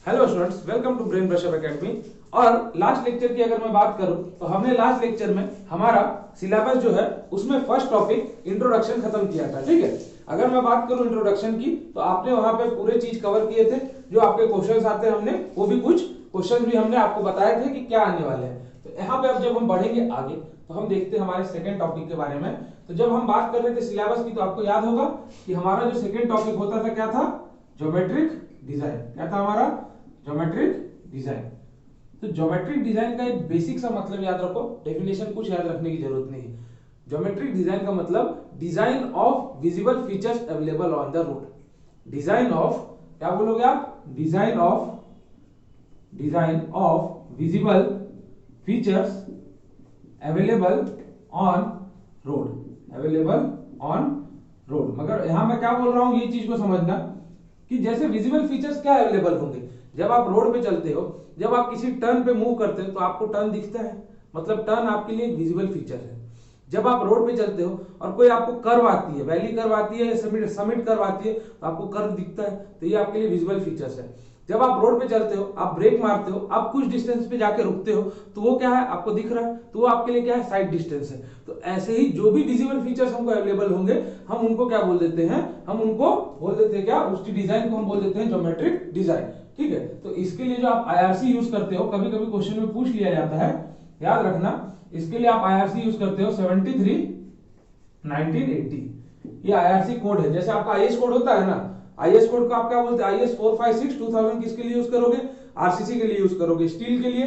Hello students, welcome to Brain Brushup Academy. और last lecture की अगर मैं बात करूं तो हमने लास्ट लेक्चर में हमारा सिलेबस जो है उसमें फर्स्ट टॉपिक इंट्रोडक्शन खत्म किया था। ठीक है, अगर मैं बात करूं इंट्रोडक्शन की तो आपने वहां पे पूरे चीज कवर किए थे। जो आपके क्वेश्चंस आते हैं हमने वो भी कुछ क्वेश्चन भी हमने आपको बताए थे कि क्या आने वाले हैं। तो यहाँ पे अब जब हम बढ़ेंगे आगे तो हम देखते हैं हमारे सेकेंड टॉपिक के बारे में। तो जब हम बात कर रहे थे सिलेबस की तो आपको याद होगा कि हमारा जो सेकेंड टॉपिक होता था क्या था, ज्योमेट्रिक डिजाइन। क्या था हमारा? Geometric design. तो ज्योमेट्रिक डिजाइन का एक बेसिक सा मतलब याद रखो, डेफिनेशन कुछ याद रखने की जरूरत नहीं है। ज्योमेट्रिक डिजाइन का मतलब design of visible features available on the road. Design of, क्या बोलोगे आप? Design of visible features available on road. Available on road. मगर यहां मैं क्या बोल रहा हूं, ये चीज को समझना कि जैसे विजिबल फीचर्स क्या अवेलेबल होंगे जब आप रोड पे चलते हो, जब आप किसी टर्न पे मूव करते हो तो आपको टर्न दिखता है, मतलब टर्न आपके लिए एक विजिबल फीचर है। जब आप रोड पे चलते हो और कोई आपको कर्व आती है, वैली कर्व आती है या समिट कर्व आती है तो आपको कर्व दिखता है, तो ये आपके लिए विजिबल फीचर्स है। जब आप रोड पे चलते हो, आप ब्रेक मारते हो, आप कुछ डिस्टेंस पे जाके रुकते हो तो वो क्या है, आपको दिख रहा है, तो वो आपके लिए क्या है, साइड डिस्टेंस है। तो ऐसे ही जो भी विजिबल फीचर्स हमको अवेलेबल होंगे हम उनको क्या बोल देते हैं, हम उनको बोल देते हैं क्या, उसकी डिजाइन को हम बोल देते हैं ज्योमेट्रिक डिजाइन। ठीक है, तो इसके लिए जो आप आईआरसी यूज करते हो, कभी कभी क्वेश्चन में पूछ लिया जाता है, याद रखना, इसके लिए आप आईआरसी यूज करते हो 73 1980। ये आईआरसी कोड है। जैसे आपका आईएस कोड होता है ना, आईएस कोड को आप क्या बोलते हैं, आईएस 456 2000 किसके लिए यूज करोगे? आरसीसी के लिए यूज करोगे। स्टील के लिए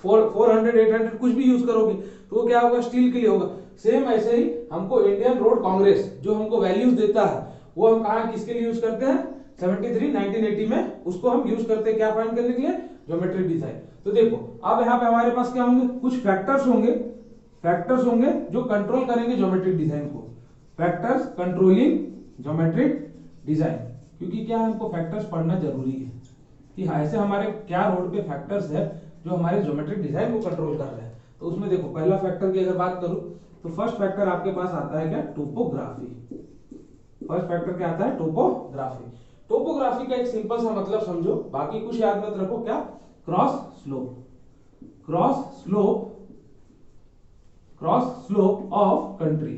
400 800 कुछ भी यूज करोगे तो वो क्या होगा, स्टील के लिए होगा। सेम ऐसे ही हमको इंडियन रोड कांग्रेस जो हमको वैल्यूज देता है वो हम कहा किसके लिए यूज करते हैं, 73 1980 में उसको हम यूज करते हैं क्या फाइंड करने के लिए, ज्योमेट्रिक डिजाइन। तो देखो अब यहाँ पे हमारे पास क्या होंगे, कुछ फैक्टर्स होंगे, फैक्टर्स होंगे जो कंट्रोल करेंगे ज्योमेट्रिक डिजाइन को। फैक्टर्स कंट्रोलिंग ज्योमेट्रिक डिजाइन, क्योंकि क्या है, हमको फैक्टर्स पढ़ना जरूरी है कि ऐसे हमारे क्या रोड पे फैक्टर्स है जो हमारे ज्योमेट्रिक डिजाइन को कंट्रोल कर रहे हैं। तो उसमें देखो पहला फैक्टर की अगर बात करूं तो फर्स्ट फैक्टर आपके पास आता है क्या, टोपोग्राफी। फर्स्ट फैक्टर क्या आता है, टोपोग्राफी। टोपोग्राफी का एक सिंपल सा मतलब समझो, बाकी कुछ याद मत रखो, क्या, cross slope. Cross slope, cross slope of country.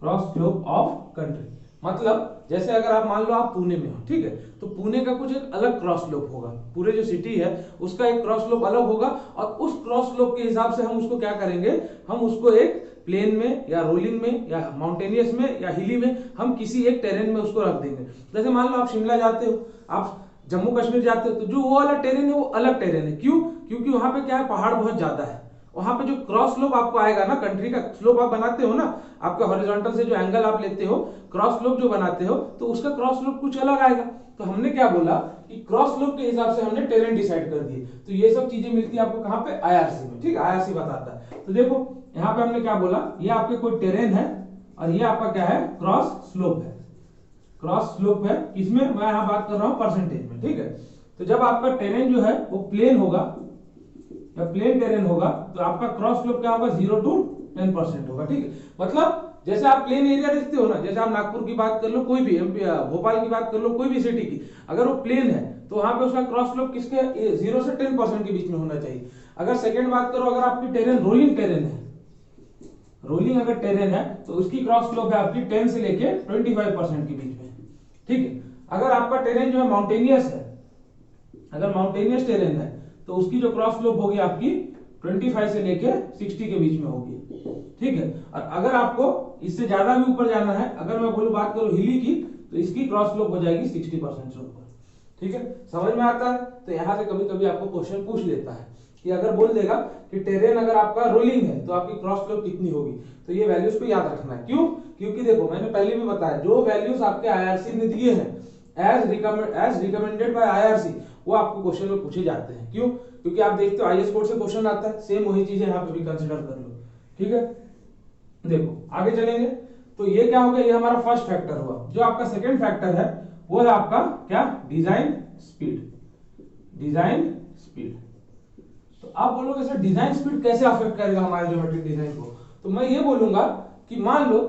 Cross slope of country मतलब जैसे अगर आप मान लो आप पुणे में हो, ठीक है, तो पुणे का कुछ एक अलग क्रॉस स्लोप होगा, पूरे जो सिटी है उसका एक क्रॉस स्लोप अलग होगा, और उस क्रॉस स्लोप के हिसाब से हम उसको क्या करेंगे, हम उसको एक प्लेन में या रोलिंग में या माउंटेनियस में या हिली में हम किसी एक टेरेन में उसको रख देंगे। जैसे मान लो आप शिमला जाते हो, आप जम्मू कश्मीर जाते हो, तो जो वो वाला टेरेन है वो अलग टेरेन है। क्यों? क्योंकि वहां पे क्या है, पहाड़ बहुत ज्यादा है। वहां पे जो क्रॉस स्लोप आपको आएगा ना, कंट्री का स्लोप आप बनाते हो ना, आपका हॉरिजॉन्टल से जो एंगल आप लेते हो, क्रॉस स्लोप जो बनाते हो, तो उसका क्रॉस स्लोप कुछ अलग आएगा। तो हमने क्या बोला कि क्रॉस स्लोप के हिसाब से हमने टेरेन डिसाइड कर दिए। तो ये सब चीजें मिलती है आपको कहां पे, आईआरसी में। ठीक है, आईआरसी बताता है। तो देखो यहाँ पे हमने क्या बोला, ये आपके कोई टेरेन है और ये आपका क्या है, क्रॉस स्लोप है। क्रॉस स्लोप है किसमें, मैं यहाँ बात कर रहा हूँ परसेंटेज में। ठीक है, तो जब आपका टेरेन जो है वो प्लेन होगा या प्लेन टेरेन होगा तो आपका क्रॉस स्लोप क्या होगा, 0 to 10% होगा। ठीक है, मतलब जैसे आप प्लेन एरिया देखते हो ना, जैसे आप नागपुर की बात कर लो, कोई भी एमपी भोपाल की बात कर लो, कोई भी सिटी की, अगर वो प्लेन है तो वहां पे उसका क्रॉस स्लोप किसके, 0 से 10% के बीच में होना चाहिए। अगर सेकंड बात करो, अगर आपकी टेरेन रोलिंग टेरेन है, रोलिंग अगर टेरेन है तो उसकी क्रॉस स्लोप है आपकी 10 से लेके 25% के बीच में। ठीक है, अगर आपका टेरेन जो है माउंटेनियस है, अगर माउंटेनियस टेरेन है तो उसकी जो क्रॉस स्लोप होगी आपकी 25 से लेके 60 के बीच में होगी। ठीक है, और अगर आपको इससे ज्यादा भी ऊपर जाना है, अगर मैं बोलूं बात करूं हिली की, तो इसकी क्रॉस स्लोप हो जाएगी 60% से ऊपर। ठीक है, समझ में आता है? तो यहां से कभी कभी आपको क्वेश्चन पूछ लेता है कि अगर बोल देगा कि टेरेन अगर आपका रोलिंग है तो आपकी क्रॉस स्लोप कितनी होगी, तो ये वैल्यूज को याद रखना है। क्यों? क्योंकि देखो मैंने पहले भी बताया, जो वैल्यूज आपके आईआरसी ने दिए हैं एज रिकमेंडेड बाय आईआरसी, वो आपको क्वेश्चन में पूछे जाते हैं। क्यों? क्योंकि आप देखते हो आईएएस कोड से क्वेश्चन आता है, सेम वही चीजें यहाँ पे भी कंसिडर कर लो। ठीक है, देखो आगे चलेंगे। तो ये क्या हो गया, ये हमारा फर्स्ट फैक्टर हुआ। जो आपका सेकंड फैक्टर है वो है आपका क्या, डिजाइन स्पीड। डिजाइन स्पीड, तो आप बोलोगे सर डिजाइन स्पीड कैसे अफेक्ट करेगा हमारे ज्योमेट्रिक डिजाइन को? तो मैं ये बोलूंगा कि मान लो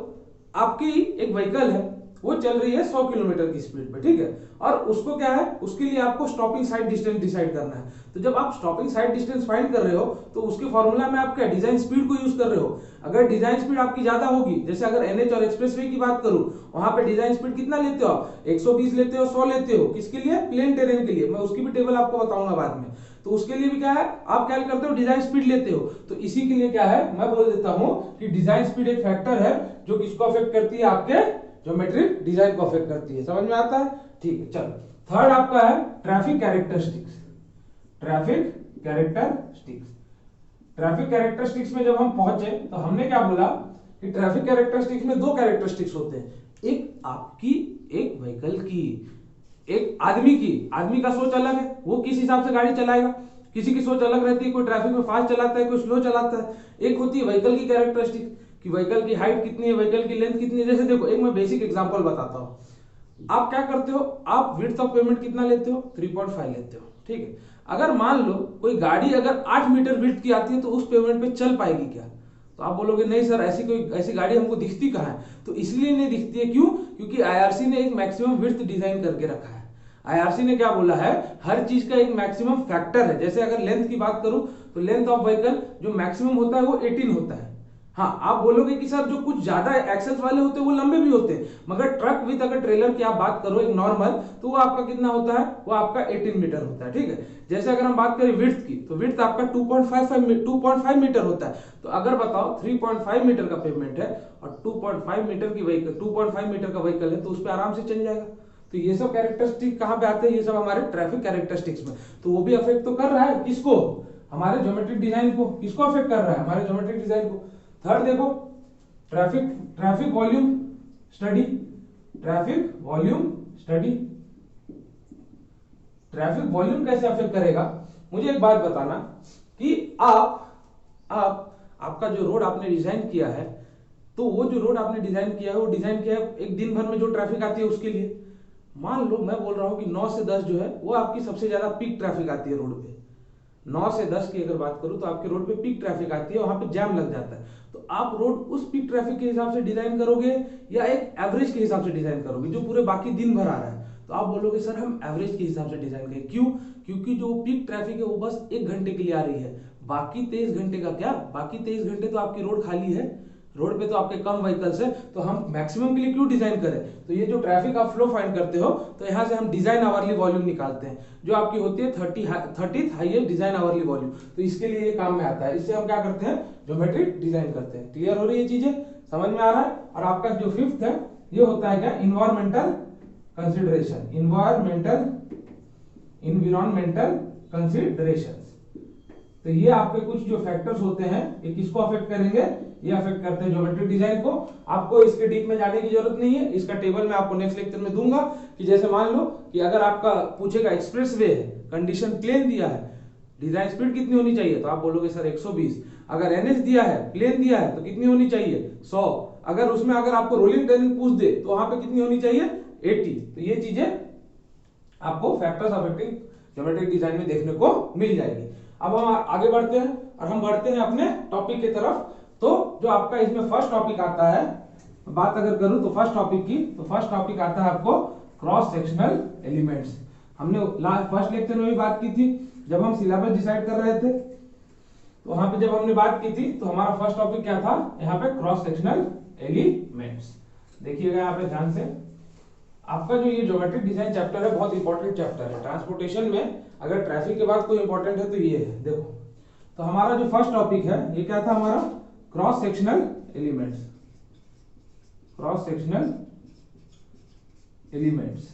आपकी एक व्हीकल है वो चल रही है 100 किलोमीटर की स्पीड पे, ठीक है। और उसको क्या है, उसके लिए आपको स्टॉपिंग साइड डिस्टेंस डिसाइड करना है। तो जब आप स्टॉपिंग साइड डिस्टेंस फाइंड कर रहे हो तो उसके फॉर्मूला में आप क्या डिजाइन स्पीड को यूज कर रहे हो। अगर डिजाइन स्पीड आपकी ज्यादा होगी, जैसे अगर एनएच और एक्सप्रेसवे की बात करूं, वहां पे डिजाइन स्पीड कितना लेते हो आप, 120 लेते हो, 100 लेते हो, किसके लिए, प्लेन टेरेन के लिए। मैं उसकी भी टेबल आपको बताऊंगा बाद में। तो उसके लिए भी क्या है, आप क्या करते हो, डिजाइन स्पीड लेते हो। तो इसी के लिए क्या है, मैं बोल देता हूं कि डिजाइन स्पीड एक फैक्टर है जो किसको अफेक्ट करती है, आपके ज्योमेट्रिक डिजाइन को अफेक्ट करती है। समझ में आता है, ठीक है। चलो थर्ड आपका है traffic characteristics. Traffic characteristics, traffic characteristics में जब हम पहुंचे तो हमने क्या बोला कि ट्रैफिक कैरेक्टरिस्टिक्स में दो कैरेक्टरिस्टिक्स होते हैं, एक आपकी, एक व्हीकल की, एक आदमी की। आदमी का सोच अलग है, वो किस हिसाब से गाड़ी चलाएगा, किसी की सोच अलग रहती है, कोई ट्रैफिक में फास्ट चलाता है, कोई स्लो चलाता है। एक होती है व्हीकल की कैरेक्टरिस्टिक कि व्हीकल की हाइट कितनी है, व्हीकल की लेंथ कितनी है। जैसे देखो एक मैं बेसिक एग्जांपल बताता हूं। आप क्या करते हो, आप विड्थ ऑफ पेमेंट कितना लेते हो, 3.5 लेते हो, ठीक है। अगर मान लो कोई गाड़ी अगर 8 मीटर विड्थ की आती है तो उस पेमेंट पे चल पाएगी क्या, तो आप बोलोगे नहीं सर, ऐसी गाड़ी हमको दिखती कहाँ है। तो इसलिए नहीं दिखती है, क्यों, क्योंकि आईआरसी ने एक मैक्सिमम विड्थ डिजाइन करके रखा है। आईआरसी ने क्या बोला है, हर चीज का एक मैक्सिमम फैक्टर है। जैसे अगर लेंथ की बात करूं तो लेंथ ऑफ व्हीकल जो मैक्सिमम होता है वो 18 होता है। हाँ, आप बोलोगे कि सर जो कुछ ज्यादा एक्सेल्स वाले होते हैं वो लंबे भी होते हैं, मगर ट्रक विद अगर ट्रेलर की आप बात करो एक नॉर्मल, तो वो आपका कितना होता है, वो आपका 18 मीटर होता है, ठीक है। जैसे अगर हम बात करें विड्थ की, तो विड्थ आपका 2.5 मीटर होता है। तो अगर बताओ 3.5 मीटर का पेमेंट है और 2.5 मीटर की व्हीकल, 2.5 मीटर का व्हीकल है, तो उस पर आराम से चल जाएगा। तो ये सब कैरेक्टरिस्टिक कहां पे आते हैं, ये सब हमारे ट्रैफिक कैरेक्टरिस्टिक्स में। तो वो भी अफेक्ट तो कर रहा है किसको, हमारे ज्योमेट्रिक डिजाइन को। किसको अफेक्ट कर रहा है, हमारे ज्योमेट्रिक डिजाइन को। थर्ड देखो, traffic volume study. Traffic volume study, traffic volume कैसे अफेक्ट करेगा। मुझे एक बात बताना कि आपका जो रोड आपने डिजाइन किया है, तो वो जो रोड आपने डिजाइन किया है वो डिजाइन किया है एक दिन भर में जो ट्रैफिक आती है उसके लिए। मान लो मैं बोल रहा हूं कि 9 से 10 जो है वो आपकी सबसे ज्यादा पीक ट्रैफिक आती है रोड पे। 9 से 10 की अगर बात करूं तो आपके रोड पे पीक ट्रैफिक आती है, वहां पे जैम लग जाता है। तो आप रोड उस पीक ट्रैफिक के हिसाब से डिजाइन करोगे या एक एवरेज के हिसाब से डिजाइन करोगे जो पूरे बाकी दिन भर आ रहा है। तो आप बोलोगे सर हम एवरेज के हिसाब से डिजाइन करें। क्यों, क्योंकि जो पीक ट्रैफिक है वो बस 1 घंटे के लिए आ रही है, बाकी 23 घंटे का क्या, बाकी 23 घंटे तो आपकी रोड खाली है, रोड पे तो आपके कम व्हीकल्स है। तो हम मैक्सिमम के लिए क्यों डिजाइन करें। तो ये जो ट्रैफिक आप फ्लो फाइंड करते हो, तो यहां से हम डिजाइन आवरली वॉल्यूम निकालते हैं जो आपकी होती है 30th highest design hourly volume. तो इसके लिए ये काम में आता है, इससे हम क्या करते हैं, ज्योमेट्रिक डिजाइन करते हैं। क्लियर हो रही है चीजें, समझ में आ रहा है। और आपका जो फिफ्थ है ये होता है क्या, इन्वायरमेंटल कंसिडरेशन। Environmental consideration. तो ये आपके कुछ जो फैक्टर्स होते हैं ये किसको अफेक्ट करेंगे, ये अफेक्ट करते हैं ज्योमेट्रिक डिजाइन को। आपको इसके डीप में जाने की जरूरत नहीं है, इसका टेबल मैं आपको नेक्स्ट लेक्चर में दूंगा। कि जैसे मान लो कि अगर आपका पूछेगा एक्सप्रेसवे है, कंडीशन प्लेन दिया है, डिजाइन स्पीड कितनी होनी चाहिए, तो आप बोलोगे सर 120। अगर एनएच दिया है, प्लेन दिया है, तो कितनी होनी चाहिए, 100। अगर उसमें अगर आपको रोलिंग टेरेन पूछ दे तो वहां पे कितनी होनी चाहिए, 80। तो ये चीजें आपको फैक्टर्स अफेक्टिंग ज्योमेट्रिक डिजाइन में देखने को मिल जाएगी। अब हम आगे बढ़ते हैं और हम बढ़ते हैं अपने टॉपिक की तरफ। तो जो आपका इसमें फर्स्ट टॉपिक आता है, बात अगर करूं तो फर्स्ट टॉपिक की, तो फर्स्ट टॉपिक आता है आपको क्रॉस सेक्शनल एलिमेंट्स। हमने फर्स्ट लेक्चर में भी बात की थी जब हम सिलेबस डिसाइड कर रहे थे, तो वहां पे जब हमने बात की थी तो हमारा फर्स्ट टॉपिक क्या था, यहाँ पे क्रॉस सेक्शनल एलिमेंट्स। देखिएगा यहाँ पे ध्यान से, आपका जो ये ज्योमेट्रिक डिजाइन चैप्टर है बहुत इंपॉर्टेंट चैप्टर है। ट्रांसपोर्टेशन में अगर ट्रैफिक के बाद कोई इंपॉर्टेंट है तो ये है। देखो तो हमारा जो फर्स्ट टॉपिक है ये क्या था हमारा, cross sectional elements. Cross sectional elements.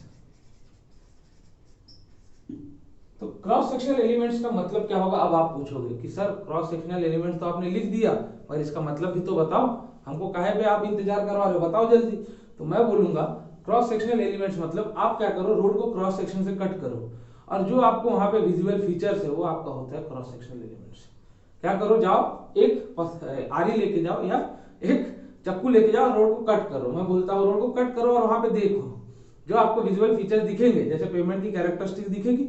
तो क्रॉस सेक्शनल एलिमेंट्स का मतलब क्या होगा। अब आप पूछोगे कि सर क्रॉस सेक्शनल एलिमेंट्स तो आपने लिख दिया पर इसका मतलब भी तो बताओ, हमको काहे पे आप इंतजार करवा रहे हो, बताओ जल्दी। तो मैं बोलूंगा क्रॉस सेक्शनल एलिमेंट्स मतलब आप क्या करो, रोड को क्रॉस सेक्शन से कट करो और जो आपको वहां पे विजुअल फीचर्स है वो आपका होता है क्रॉस सेक्शनल एलिमेंट्स। क्या करो, जाओ एक आरी लेके जाओ या एक चाकू लेके जाओ, रोड को कट करो। मैं बोलता हूँ रोड को कट करो और वहां पे देखो जो आपको विजुअल फीचर्स दिखेंगे, जैसे पेमेंट की कैरेक्टरिस्टिक्स दिखेगी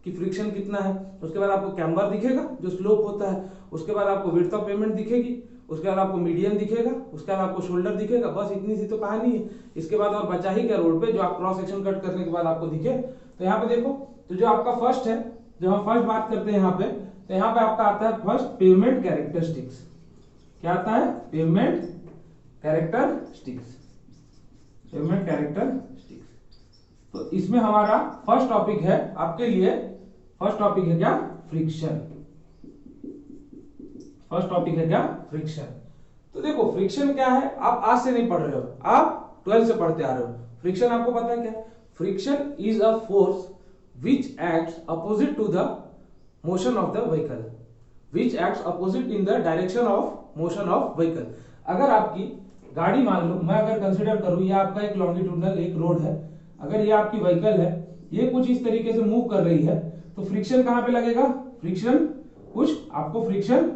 कि फ्रिक्शन कितना है, उसके बाद आपको कैम्बर दिखेगा जो स्लोप होता है, उसके बाद आपको विड्थ ऑफ पेमेंट दिखेगी, उसके बाद आपको मीडियम दिखेगा, उसके बाद आपको शोल्डर दिखेगा, बस इतनी सी तो कहानी है। इसके बाद और बचा ही क्या रोड पे जो आप क्रॉस सेक्शन कट करने के बाद आपको दिखे। तो यहाँ पे देखो, तो जो आपका फर्स्ट है, जब हम फर्स्ट बात करते हैं यहाँ पे, तो यहाँ पे आपका आता है फर्स्ट पेवमेंट कैरेक्टरिस्टिक्स। क्या आता है? Pavement characteristics, pavement characteristics. तो इसमें हमारा फर्स्ट टॉपिक है आपके लिए, फर्स्ट टॉपिक है क्या? फ्रिक्शन। फर्स्ट टॉपिक है क्या? फ्रिक्शन। तो देखो फ्रिक्शन क्या है, आप आज से नहीं पढ़ रहे हो, आप 12th से पढ़ते आ रहे हो। फ्रिक्शन आपको पता है क्या? Friction is a force which acts opposite to the motion of the vehicle, which acts opposite in the direction of motion of vehicle। अगर आपकी गाड़ी, मान लो मैं अगर कंसीडर करूं, ये आपका एक लॉन्गिट्यूडनल एक रोड है, अगर ये आपकी व्हीकल है, ये कुछ इस तरीके से मूव कर रही है, तो फ्रिक्शन कहां पे लगेगा? फ्रिक्शन कुछ आपको फ्रिक्शन,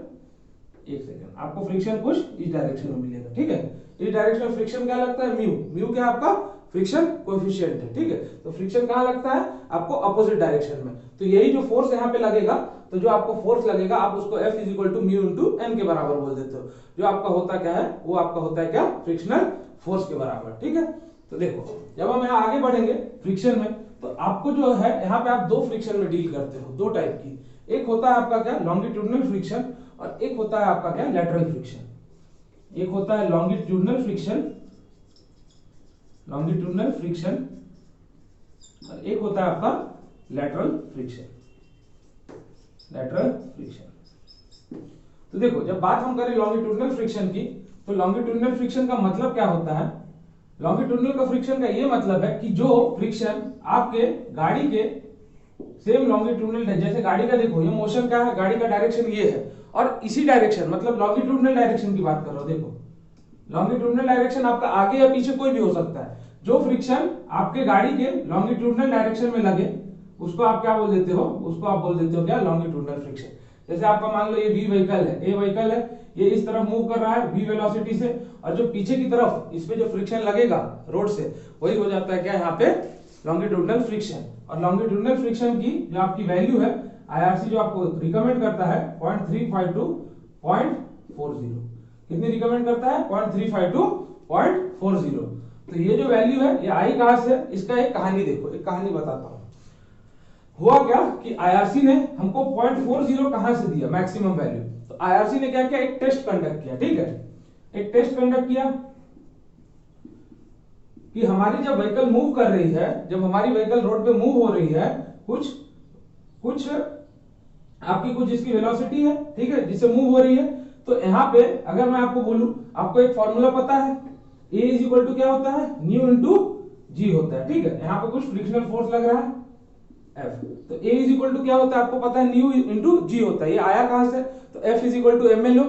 एक सेकंड, आपको फ्रिक्शन कुछ इस डायरेक्शन में मिलेगा, ठीक है। इस डायरेक्शन में फ्रिक्शन क्या लगता है? म्यू। म्यू क्या आपका फ्रिक्शन कोएफिशिएंट है, ठीक है। तो फ्रिक्शन कहां लगता है? आपको अपोजिट डायरेक्शन में। तो यही जो फोर्स यहाँ पे लगेगा, तो जो आपको फोर्स लगेगा आप उसको F is equal to mu into N के बराबर बोल देते हो। जो आपका होता क्या है? वो आपका होता है क्या? फ्रिक्शनल फोर्स के बराबर, ठीक है। तो देखो जब हम यहाँ आगे बढ़ेंगे फ्रिक्शन में, तो आपको जो है यहाँ पे आप दो फ्रिक्शन में डील करते हो, दो टाइप की। एक होता है आपका क्या? लॉन्गिट्यूडनल फ्रिक्शन, और एक होता है आपका क्या? Lateral friction. एक होता है लॉन्गिट्यूडनल फ्रिक्शन, लॉन्गिट्यूडनल फ्रिक्शन, और एक होता है आपका लैटरल फ्रिक्शन, लैटरल फ्रिक्शन। तो देखो जब बात हम करें लॉन्गिट्यूडनल फ्रिक्शन की, तो लॉन्गिट्यूडनल फ्रिक्शन का मतलब क्या होता है? लॉन्गिट्यूडनल का फ्रिक्शन का ये मतलब है कि जो फ्रिक्शन आपके गाड़ी के सेम लॉन्गिट्यूडनल है, जैसे गाड़ी का देखो ये मोशन क्या है, गाड़ी का डायरेक्शन ये है, और इसी डायरेक्शन मतलब लॉन्गिट्यूडनल डायरेक्शन की बात कर रहा हूं। देखो लॉन्गिट्यूडनल डायरेक्शन आपका आगे या पीछे कोई भी हो सकता है। जो फ्रिक्शन आपके गाड़ी के लॉन्गिट्यूडनल डायरेक्शन में लगे उसको आप क्या बोल देते हो? उसको आप बोल देते हो क्या? Longitudinal friction. जैसे आपका मान लो ये V व्हीकल है, A व्हीकल है, ये इस तरफ मूव कर रहा है V वेलोसिटी से, और जो पीछे की तरफ इस पे जो फ्रिक्शन लगेगा रोड से, वही हो जाता है क्या यहाँ पे? Longitudinal friction. और लॉन्गिट्यूडनल फ्रिक्शन की जो आपकी वैल्यू है IRC जो आपको रिकमेंड करता है 0.35 टू 0.40। कितनी रिकमेंड करता है? 0.35 टू 0.40। तो ये जो वैल्यू है ये आई कहां से? इसका एक कहानी देखो, एक कहानी बताता हूं। हुआ क्या कि IRC ने हमको 0.40 कहां से दिया? Maximum value. तो IRC ने क्या किया? एक टेस्ट कंडक्ट किया, ठीक है। एक टेस्ट कंडक्ट किया कि हमारी जब व्हीकल मूव कर रही है, जब हमारी व्हीकल रोड पे मूव हो रही है, कुछ कुछ आपकी कुछ इसकी वेलोसिटी है, ठीक है, जिससे मूव हो रही है। तो यहाँ पे अगर मैं आपको बोलूं, आपको एक फॉर्मूला पता है, A इज इक्वल टू क्या होता है? न्यू इंटू जी होता है, ठीक है। यहाँ पे कुछ फ्रिक्शनल फोर्स लग रहा है F, तो A इज इक्वल टू क्या होता है? आपको पता है न्यू इंटू जी होता है। ये आया कहां से? तो F is equal to M A लो।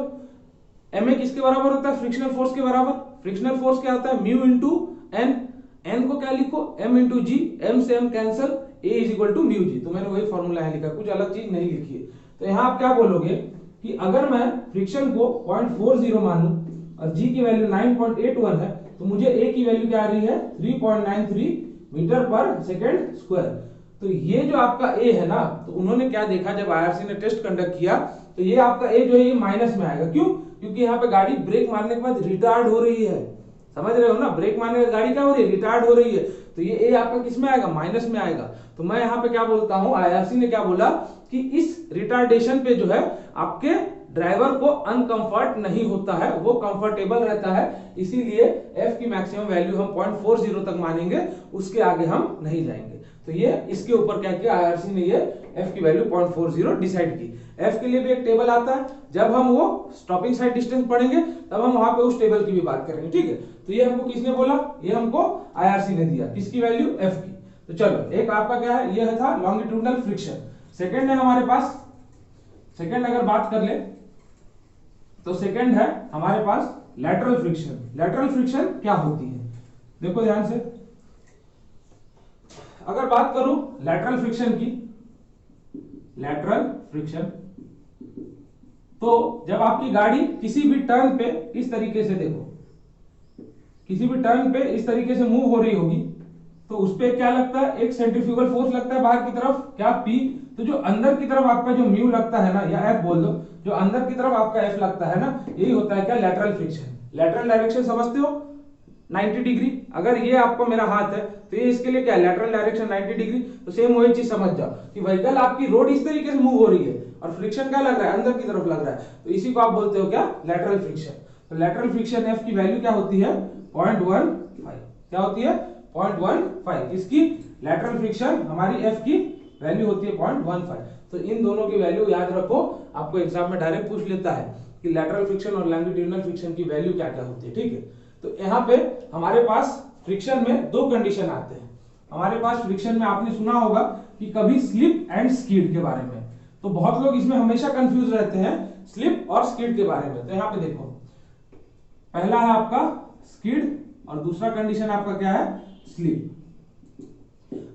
एम ए किसके बराबर होता है? फ्रिक्शनल फोर्स के बराबर। फ्रिक्शनल फोर्स क्या होता है? Mu into N. एन को क्या लिखो? m इंटू जी, m से m cancel, A is equal to mu g. तो मैंने वही फॉर्मूला है लिखा, कुछ अलग चीज नहीं लिखी है। तो यहाँ आप क्या बोलोगे कि अगर मैं फ्रिक्शन को 0.40 मानूं और G की वैल्यू 9.81 है, तो मुझे A की वैल्यू क्या आ रही है? 3.93 मीटर पर सेकेंड स्क्वायर। तो ये जो आपका A है ना, तो उन्होंने क्या देखा जब IRC ने टेस्ट कंडक्ट किया, तो ये आपका A जो है ये माइनस में आएगा। क्यों? क्योंकि यहाँ पे गाड़ी ब्रेक मारने के बाद रिटार्ड हो रही है, समझ रहे हो ना? ब्रेक मारने के गाड़ी क्या हो रही है? रिटार्ड हो रही है। तो ये A आपका किस में आएगा? माइनस में आएगा। तो मैं यहाँ पे क्या बोलता हूँ, IRC ने क्या बोला कि इस रिटार्डेशन पे जो है आपके ड्राइवर को अनकंफर्ट नहीं होता है, वो कंफर्टेबल रहता है, इसीलिए F की मैक्सिमम वैल्यू हम 0.40 तक मानेंगे, उसके आगे हम नहीं जाएंगे। तो ये इसके ऊपर क्या किया IRC ने, ये F की वैल्यू 0.40 डिसाइड की। F के लिए भी एक टेबल आता है, जब हम वो स्टॉपिंग साइड डिस्टेंस पढ़ेंगे तब हम वहां पे उस टेबल की भी बात करेंगे, ठीक है। तो ये हमको किसने बोला? ये हमको IRC ने दिया, किसकी वैल्यू? F की। तो चलो एक आपका क्या है, ये था लॉन्गिट्यूडनल फ्रिक्शन। सेकंड है हमारे पास, सेकंड अगर बात कर ले तो सेकंड है हमारे पास लैटरल फ्रिक्शन। लैटरल फ्रिक्शन क्या होती है? देखो ध्यान से, अगर बात करूं लैटरल फ्रिक्शन की, लैटरल फ्रिक्शन, तो जब आपकी गाड़ी किसी भी टर्न पे इस तरीके से, देखो किसी भी टर्न पे इस तरीके से मूव हो रही होगी, तो उस पे क्या लगता है, एक सेंट्रीफ्यूगल फोर्स लगता है बाहर की तरफ, क्या P। तो जो अंदर की तरफ आपका जो म्यू लगता है ना, या F बोल दो, जो अंदर की तरफ आपका F लगता है ना, यही होता है क्या, लैटरल फ्रिक्शन। लैटरल डायरेक्शन समझते हो, 90 डिग्री। अगर ये आपको मेरा हाथ है तो ये इसके लिए क्या है, लैटरल डायरेक्शन 90 डिग्री। तो सेम वही चीज समझ जाओ कि व्हीकल आपकी रोड इस तरीके से मूव हो रही है और फ्रिक्शन क्या लग रहा है, अंदर की तरफ लग रहा है, तो इसी को आप बोलते हो क्या, लैटरल फ्रिक्शन। तो लैटरल फ्रिक्शन F की वैल्यू क्या होती है, 0.15। क्या होती है, 0.15। किसकी, लैटरल फ्रिक्शन हमारी F की वैल्यू होती है 0.15। तो इन दोनों की वैल्यू याद रखो, आपको एग्जाम में डायरेक्ट पूछ लेता है कि लैटरल फ्रिक्शन और लॉन्गिट्यूडिनल फ्रिक्शन की वैल्यू क्या क्या होती है, ठीक है। तो यहाँ पे हमारे पास फ्रिक्शन में दो कंडीशन आते हैं। हमारे पास फ्रिक्शन में आपने सुना होगा कि कभी स्लिप एंड स्किड के बारे में, तो बहुत लोग इसमें हमेशा कंफ्यूज रहते हैं स्लिप और स्किड के बारे में। तो यहाँ पे देखो, पहला है आपका स्किड और दूसरा कंडीशन आपका क्या है, स्लिप।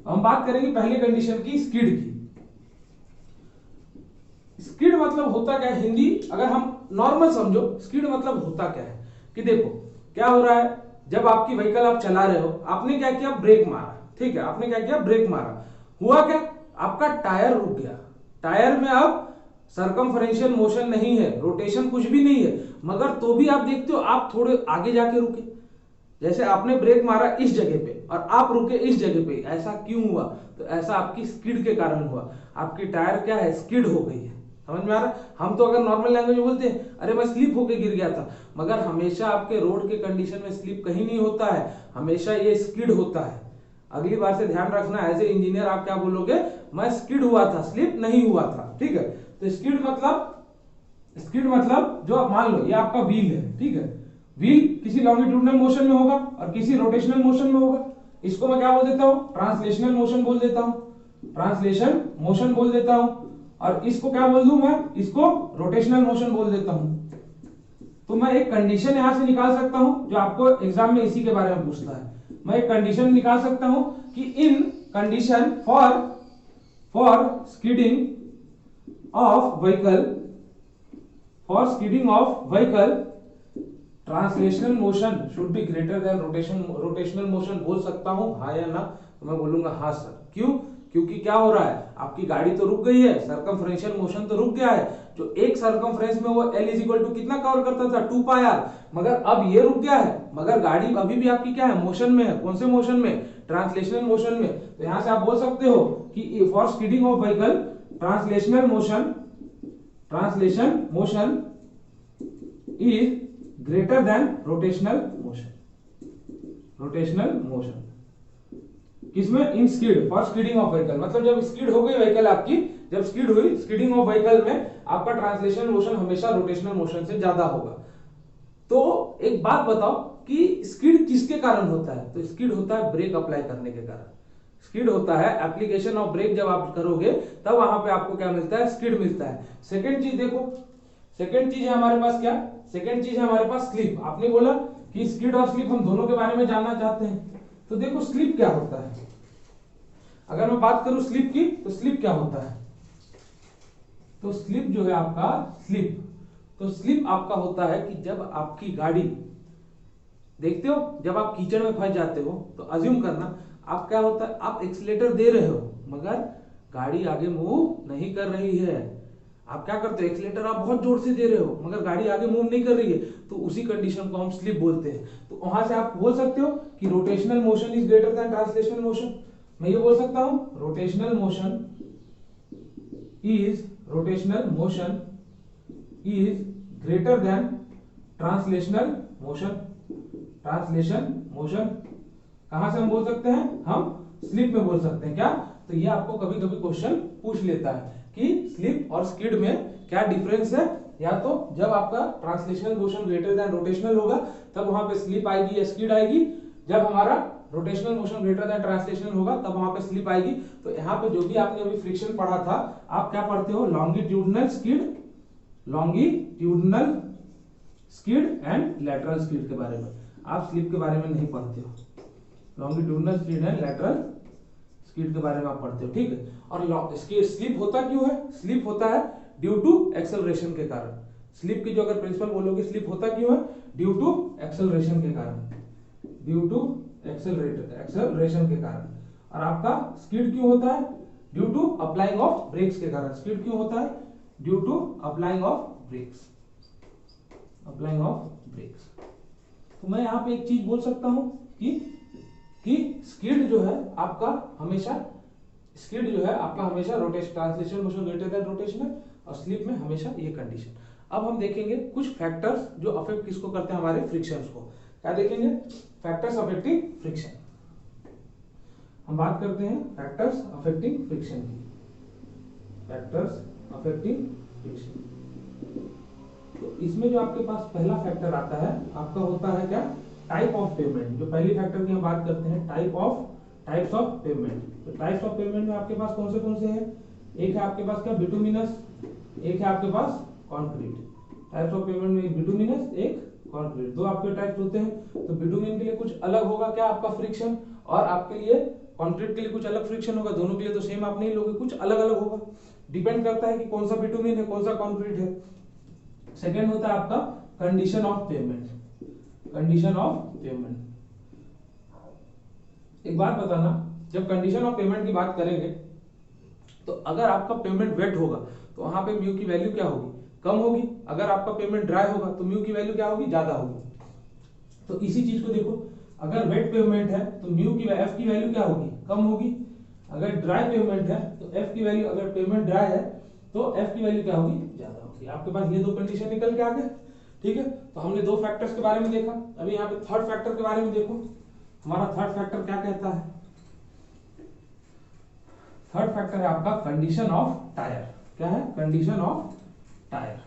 हम बात करेंगे पहले कंडीशन की, स्किड की। स्किड मतलब होता क्या है, हिंदी अगर हम नॉर्मल समझो, स्किड मतलब होता क्या है कि देखो क्या हो रहा है, जब आपकी व्हीकल आप चला रहे हो, आपने क्या किया, ब्रेक मारा, ठीक है, आपने क्या किया, ब्रेक मारा, हुआ क्या, आपका टायर रुक गया। टायर में अब सर्कमफरेंशियल मोशन नहीं है, रोटेशन कुछ भी नहीं है, मगर तो भी आप देखते हो आप थोड़े आगे जाके रुके। जैसे आपने ब्रेक मारा इस जगह पे और आप रुके इस जगह पे, ऐसा क्यों हुआ, तो ऐसा आपकी स्किड के कारण हुआ। आपकी टायर क्या है, स्किड हो गई है। समझ में आ रहा है। हम तो अगर नॉर्मल लैंग्वेज में बोलते हैं अरे मैं स्लिप होके गिर गया था, मगर हमेशा आपके रोड के कंडीशन में स्लिप कहीं नहीं होता है, हमेशा ये स्किड होता है। अगली बार से ध्यान रखना, एज ए इंजीनियर आप क्या बोलोगे, मैं स्किड हुआ था, स्लिप नहीं हुआ था, ठीक है। तो स्किड मतलब जो मान लो ये आपका व्हील है, ठीक है, व्हील किसी लॉन्गिट्यूडनल मोशन में होगा और किसी रोटेशनल मोशन में होगा। इसको मैं क्या बोल देता हूं, ट्रांसलेशनल मोशन बोल देता हूं, ट्रांसलेशन मोशन बोल देता हूं। और इसको क्या बोल दूं मैं, इसको रोटेशनल मोशन बोल देता हूं। तो मैं एक कंडीशन यहां से निकाल सकता हूं, जो आपको एग्जाम में इसी के बारे में पूछता है। मैं एक कंडीशन निकाल सकता हूं कि in condition for skidding of vehicle, translational motion should be greater than rotational motion बोल सकता हूं, हाँ या ना। तो मैं बोलूंगा हाँ सर। क्यों, क्योंकि क्या हो रहा है, आपकी गाड़ी तो रुक गई है, सर्कमफरेंशियल मोशन तो रुक गया है। जो एक सर्कमफ्रेंस में वो L इज इक्वल टू कितना कवर करता था, 2 पाई r, मगर अब ये रुक गया है, मगर गाड़ी अभी भी आपकी क्या है, मोशन में है। कौन से मोशन में, ट्रांसलेशनल मोशन में। तो यहां से आप बोल सकते हो कि for skidding of vehicle translation motion is greater than rotational motion. किसमें, in skid, for skidding of vehicle, मतलब जब स्किड हो गई व्हीकल आपकी, जब स्किड हुई, स्किडिंग ऑफ व्हीकल में आपका ट्रांसलेशनल मोशन हमेशा रोटेशनल मोशन से ज्यादा होगा। तो एक बात बताओ कि स्किड किसके कारण होता है, तो स्किड होता है ब्रेक अप्लाई करने के कारण। स्किड होता है एप्लीकेशन ऑफ ब्रेक, जब आप करोगे तब वहां पे आपको क्या मिलता है, स्किड मिलता है। सेकंड चीज देखो, सेकंड चीज है हमारे पास क्या, सेकंड चीज है हमारे पास स्लिप। आपने बोला कि स्किड और स्लिप हम दोनों के बारे में जानना चाहते हैं, तो देखो स्लिप क्या होता है। अगर मैं बात करूं स्लिप की, तो स्लिप क्या होता है, तो स्लिप जो है आपका, स्लिप आपका होता है कि जब आपकी गाड़ी, देखते हो जब आप कीचड़ में फंस जाते हो, तो अज्यूम करना आप क्या होता है, आप एक्सीलेटर दे रहे हो मगर गाड़ी आगे मूव नहीं कर रही है। आप क्या करते हो, एक्सीलेटर आप बहुत जोर से दे रहे हो मगर गाड़ी आगे मूव नहीं कर रही है, तो उसी कंडीशन को हम स्लिप बोलते हैं। तो वहां से आप बोल सकते हो कि rotational motion is greater then translational motion. मैं ये बोल सकता हूं, rotational motion is greater then translation motion. कहां से हम बोल सकते हैं, हम स्लिप में बोल सकते हैं क्या। तो ये आपको कभी कभी क्वेश्चन पूछ लेता है कि स्लिप और स्किड में क्या डिफरेंस है। या तो जब आपका translational motion greater than rotational होगा तब वहां पे स्लिप आएगी या स्किड आएगी, जब हमारा rotational motion greater than translational होगा तब वहां पे स्लिप आएगी। तो यहाँ पे जो भी आपने अभी फ्रिक्शन पढ़ा था, आप क्या पढ़ते हो, longitudinal skid and lateral skid के बारे में। आप स्लिप के बारे में नहीं पढ़ते हो, longitudinal skid and lateral skid के बारे में आप पढ़ते हो, ठीक है। और स्लिप होता क्यों है, स्लिप होता है ड्यू टू एक्सेलरेशन के कारण। स्लिप की जो अगर प्रिंसिपल बोलोगे, स्लिप होता क्यों है, ड्यू टू एक्सेलरेशन के कारण, ड्यू टू एक्सेलरेशन के कारण। और आपका स्किड क्यों होता है? Due to applying of brakes के कारण। स्किड क्यों होता है? Due to applying of brakes, applying of brakes. तो मैं यहाँ पे एक चीज बोल सकता हूं कि स्किड जो है आपका हमेशा rotation, translation motion greater than rotation है, और स्लिप में हमेशा ये कंडीशन। अब हम देखेंगे कुछ फैक्टर्स जो अफेक्ट किसको करते हैं, हमारे फ्रिक्शंस को। क्या देखेंगे? Factors affecting friction. हम बात करते हैं फैक्टर्स अफेक्टिंग फ्रिक्शन की। फैक्टर्स अफेक्टिंग फ्रिक्शन, तो इसमें जो आपके पास पहला फैक्टर आता है आपका होता है क्या? Type of payment. जो पहली फैक्टर की हम बात करते हैं टाइप्स ऑफ पेमेंट। तो टाइप्स ऑफ पेमेंट में आपके पास कौन से हैं? एक है आपके पास क्या? बिटुमिनस, एक है आपके पास कंक्रीट। टाइप्स ऑफ पेमेंट में एक बिटुमिनस, एक कंक्रीट, दो आपके टाइप्स होते हैं। तो बिटुमिन के लिए कुछ अलग होगा क्या आपका फ्रिक्शन, और आपके लिए कंक्रीट के लिए कुछ अलग फ्रिक्शन होगा। दोनों के लिए तो सेम आप नहीं लोगे, कुछ अलग अलग होगा। डिपेंड करता है कि कौन सा बिटुमिन है, कौन सा कंक्रीट है। सेकेंड होता है आपका condition of payment. Condition of payment, एक बात बताना, जब कंडीशन ऑफ पेमेंट की बात करेंगे तो अगर आपका पेमेंट वेट होगा तो वहां पे म्यू की वैल्यू क्या होगी? कम होगी। अगर आपका पेमेंट ड्राई होगा तो म्यू की वैल्यू क्या होगी? ज्यादा होगी। तो इसी चीज को देखो, अगर वेट पेमेंट है तो म्यू की एफ की वैल्यू क्या होगी? कम होगी। अगर ड्राई पेमेंट है तो एफ की वैल्यू, अगर पेमेंट ड्राई है तो एफ की वैल्यू क्या होगी? ज्यादा होगी। आपके पास ये दो कंडीशन निकल के आ गए, ठीक है। तो हमने दो फैक्टर्स के बारे में देखा। अभी यहाँ पे थर्ड फैक्टर के बारे में देखो, हमारा थर्ड फैक्टर क्या कहता है? थर्ड फैक्टर है आपका कंडीशन ऑफ टायर। क्या है? Condition of tyre.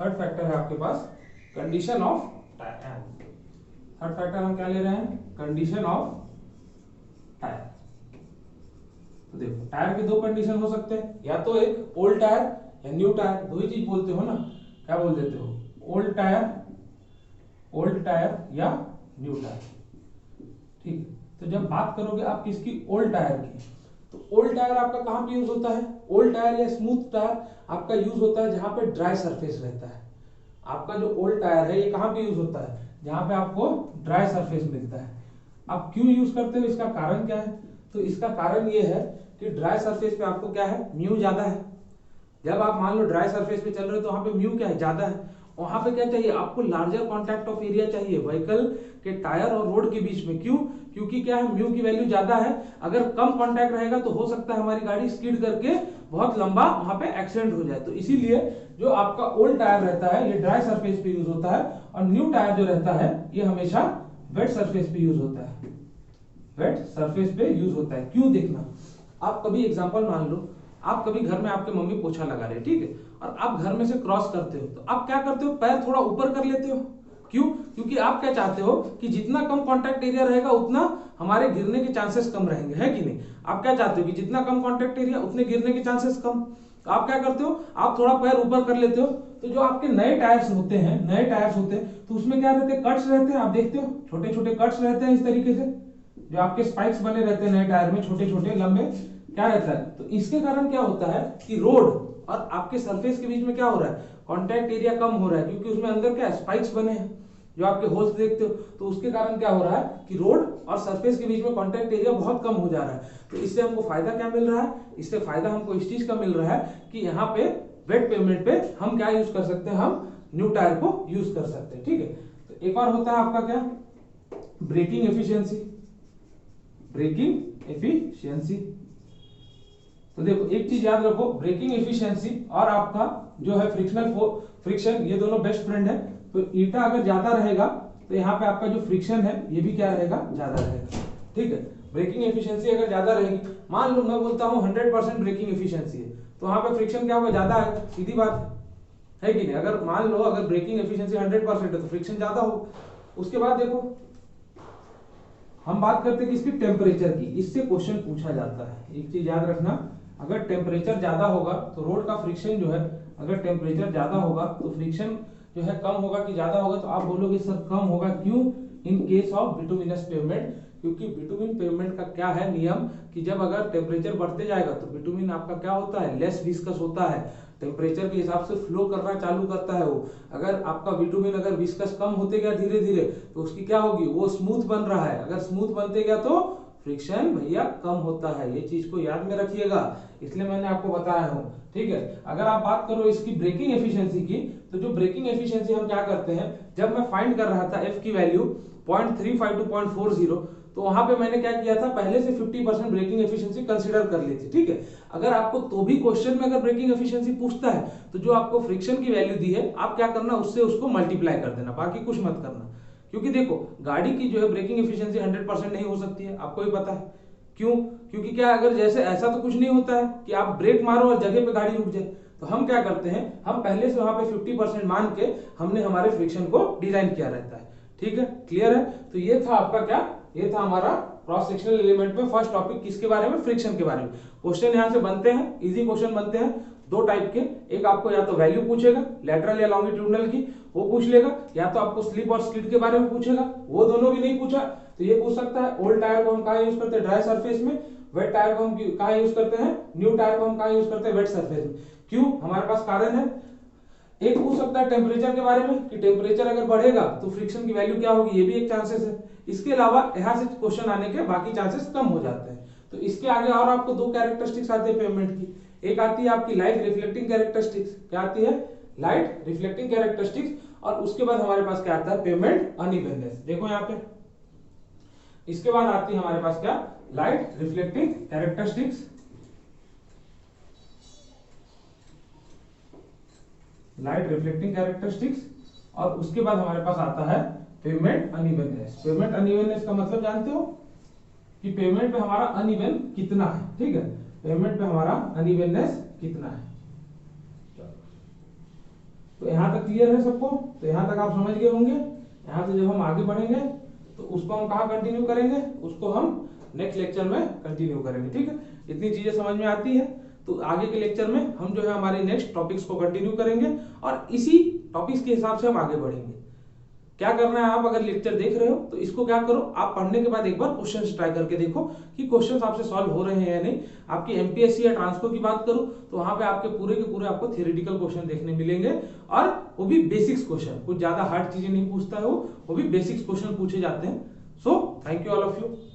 Third factor है आपके पास condition of tyre. Third factor हम क्या ले रहे हैं? Condition of tyre. तो देखो, टायर के दो कंडीशन हो सकते हैं, या तो एक ओल्ड टायर या न्यू टायर, दो ही चीज बोलते हो ना। क्या बोल देते हो? ओल्ड टायर या न्यू टायर, ठीक है। तो जब बात करोगे आप किसकी? ओल्ड टायर की, तो ओल्ड टायर आपका कहां पे यूज होता है? ओल्ड टायर या स्मूथ टायर आपका यूज होता है जहां पे ड्राई सरफेस रहता है। आपका जो ओल्ड टायर है ये कहां पे यूज होता है? जहां पे आपको ड्राई सरफेस मिलता है। आप क्यों यूज करते हो? इसका कारण क्या है? तो इसका कारण ये है कि ड्राई सरफेस पे आपको क्या है? म्यू ज्यादा है। जब आप मान लो ड्राई सरफेस पे चल रहे हो तो वहां पे म्यू क्या है? ज्यादा है। वहां पे क्या चाहिए आपको? लार्जर कॉन्टैक्ट ऑफ एरिया चाहिए व्हीकल के टायर और रोड के बीच में। क्यों? क्योंकि क्या है? म्यू की वैल्यू ज्यादा है। अगर कम कॉन्टैक्ट रहेगा तो हो सकता है हमारी गाड़ी स्किड करके बहुत लंबा वहां पे एक्सीडेंट हो जाए। तो इसीलिए जो आपका ओल्ड टायर रहता है ये ड्राई सरफेस पे यूज होता है, और न्यू टायर जो रहता है ये हमेशा वेट सरफेस पे यूज होता है। वेट सरफेस पे यूज होता है। क्यों? देखना, आप कभी एग्जांपल मान लो, आप कभी घर में आपके मम्मी पोछा लगा रहे, ठीक है, और आप घर में से क्रॉस करते हो तो आप क्या करते हो? पैर थोड़ा ऊपर कर लेते हो। क्यों? क्योंकि आप क्या चाहते हो कि जितना कम कांटेक्ट एरिया रहेगा उतना हमारे गिरने के चांसेस कम रहेंगे, है कि नहीं? आप क्या चाहते हो कि जितना कम कांटेक्ट एरिया उतने गिरने के चांसेस कम। तो आप क्या करते हो? आप थोड़ा पैर ऊपर कर लेते हो। तो जो आपके नए टायर्स होते हैं तो उसमें क्या रहते हैं? कट्स रहते हैं। आप देखते हो छोटे छोटे कट्स रहते हैं इस तरीके से, जो आपके स्पाइक्स बने रहते हैं नए टायर में, छोटे छोटे लंबे, क्या रहता है? तो इसके कारण क्या होता है कि रोड और आपके सरफेस के बीच में क्या हो रहा है? कांटेक्ट एरिया कम हो रहा है, क्योंकि उसमें अंदर क्या है? स्पाइक्स बने हैं, जो आपके होल्स देखते हो। तो उसके कारण क्या हो रहा है कि रोड और सरफेस के बीच में कांटेक्ट एरिया बहुत कम हो जा रहा है। तो इससे हमको फायदा क्या मिल रहा है? इससे फायदा हमको इस चीज का मिल रहा है कि यहाँ पे वेट पेमेंट पे हम क्या यूज कर सकते हैं? हम न्यू टायर को यूज कर सकते हैं, ठीक है। तो एक और होता है आपका क्या? Breaking efficiency. ब्रेकिंग एफिशिएंसी, तो देखो एक चीज याद रखो, ब्रेकिंग एफिशिएंसी और आपका जो है फ्रिक्शन, ये दोनों बेस्ट फ्रेंड है। तो ईटा अगर ज्यादा रहेगा तो यहाँ पे आपका जो फ्रिक्शन है ये भी क्या रहेगा? ज्यादा रहेगा, ठीक है। ब्रेकिंग एफिशिएंसी अगर ज्यादा रहेगी, मान लो मैं बोलता हूँ 100% ब्रेकिंग एफिशिएंसी है, तो वहां पे फ्रिक्शन क्या होगा? ज्यादा है, सीधी बात है कि नहीं? अगर मान लो अगर ब्रेकिंग एफिशिएंसी 100% है तो फ्रिक्शन ज्यादा हो। उसके बाद देखो हम बात करते हैं किसकी? टेम्परेचर की। इससे क्वेश्चन पूछा जाता है, एक चीज याद रखना, अगर टेम्परेचर ज्यादा होगा तो रोड का फ्रिक्शन जो है, अगर टेम्परेचर ज्यादा होगा तो फ्रिक्शन जो है कम होगा कि ज्यादा होगा? तो आप बोलोगे सर कम होगा। क्यों? In case of bituminous pavement, क्योंकि बिटुमिन पेवमेंट का क्या है नियम कि जब अगर टेम्परेचर बढ़ते जाएगा तो बिटुमिन आपका क्या होता है, लेस विस्कस होता है, टेम्परेचर के हिसाब से फ्लो करना चालू करता है वो। अगर आपका बिटुमिन अगर विस्कस कम होते गया धीरे धीरे तो उसकी क्या होगी, वो स्मूथ बन रहा है, अगर स्मूथ बनते गया तो फ्रिक्शन भैया कम होता है। ये चीज को याद में रखिएगा, इसलिए मैंने आपको बताया हूं, ठीक है। अगर आप बात करो इसकी ब्रेकिंग एफिशिएंसी की, तो जो ब्रेकिंग एफिशिएंसी हम क्या करते हैं, जब मैं फाइंड कर रहा था एफ की वैल्यू 0.35 टू 0.40, तो वहां पे मैंने क्या किया था, पहले से 50% ब्रेकिंग एफिशिएंसी कंसीडर कर ली थी, ठीक है। अगर आपको तो भी क्वेश्चन में अगर ब्रेकिंग एफिशिएंसी पूछता है तो जो आपको फ्रिक्शन की वैल्यू दी है आप क्या करना, उससे उसको मल्टीप्लाई कर देना, बाकी कुछ मत करना। क्योंकि देखो गाड़ी की जो है ब्रेकिंग एफिशिएंसी 100% नहीं हो सकती है, आपको भी पता है। क्यों? क्योंकि क्या, अगर जैसे ऐसा तो कुछ नहीं होता है कि आप ब्रेक मारो और जगह पे गाड़ी रुक जाए। तो हम क्या करते हैं, हम पहले से वहां पे 50% मान के हमने हमारे फ्रिक्शन को डिजाइन किया रहता है, ठीक है। क्लियर है? तो ये था आपका क्या, ये था हमारा क्रॉस सेक्शनल एलिमेंट में फर्स्ट टॉपिक, किसके बारे में, फ्रिक्शन के बारे में। क्वेश्चन यहां से बनते हैं, इजी क्वेश्चन बनते हैं दो टाइप के। एक आपको या तो वैल्यू पूछेगा लैटरल या लॉन्गिट्यूडनल की, वो पूछ लेगा, या तो आपको स्लिप और स्किड के बारे में पूछेगा, वो दोनों भी नहीं पूछा तो ये पूछ सकता है ओल्ड टायर को हम कहाँ यूज करते हैं, ड्राई सरफेस में, वेट टायर को हम कहाँ यूज करते हैं, न्यू टायर को हम कहाँ यूज करते हैं, वेट सरफेस में। क्यों? हमारे पास कारण है। एक पूछ सकता है टेम्परेचर के बारे में कि टेम्परेचर अगर बढ़ेगा तो फ्रिक्शन की वैल्यू क्या होगी, ये भी एक चांसेस है। इसके अलावा यहां से क्वेश्चन आने के बाकी चांसेस कम हो जाते हैं। तो इसके आगे और आपको दो कैरेक्टरिस्टिक्स आती है पेमेंट की, एक आती है आपकी लाइट रिफ्लेक्टिंग कैरेक्टरिस्टिक्स, क्या आती है, लाइट रिफ्लेक्टिंग कैरेक्टरिस्टिक्स, और उसके बाद हमारे पास क्या आता है, पेमेंट अनइवननेस। देखो यहाँ पे इसके बाद आती है हमारे पास क्या, light reflecting characteristics, light reflecting characteristics, और उसके बाद हमारे पास आता है पेमेंट अनइवननेस। पेमेंट अनइवननेस का मतलब जानते हो कि पेमेंट पे हमारा अनइवन कितना है, ठीक है, पेमेंट पे हमारा अनइवननेस कितना है। तो यहां तक क्लियर है सबको? तो यहां तक आप समझ गए होंगे। यहां से जब हम आगे बढ़ेंगे तो उसको हम कहां कंटिन्यू करेंगे, उसको हम नेक्स्ट लेक्चर में कंटिन्यू करेंगे, ठीक है। इतनी चीजें समझ में आती है तो आगे के लेक्चर में हम जो है हमारे नेक्स्ट टॉपिक्स को कंटिन्यू करेंगे और इसी टॉपिक्स के हिसाब से हम आगे बढ़ेंगे। क्या करना है, आप अगर लेक्चर देख रहे हो तो इसको क्या करो, आप पढ़ने के बाद एक बार क्वेश्चंस ट्राई करके देखो कि क्वेश्चंस आपसे सॉल्व हो रहे हैं या नहीं। आपकी एमपीएससी या ट्रांसको की बात करूं तो वहां पे आपके पूरे के पूरे आपको थियोरेटिकल क्वेश्चन देखने मिलेंगे, और वो भी बेसिक्स क्वेश्चन, कुछ ज्यादा हार्ड चीजें नहीं पूछता है वो भी बेसिक्स क्वेश्चन पूछे जाते हैं। So thank you all of you.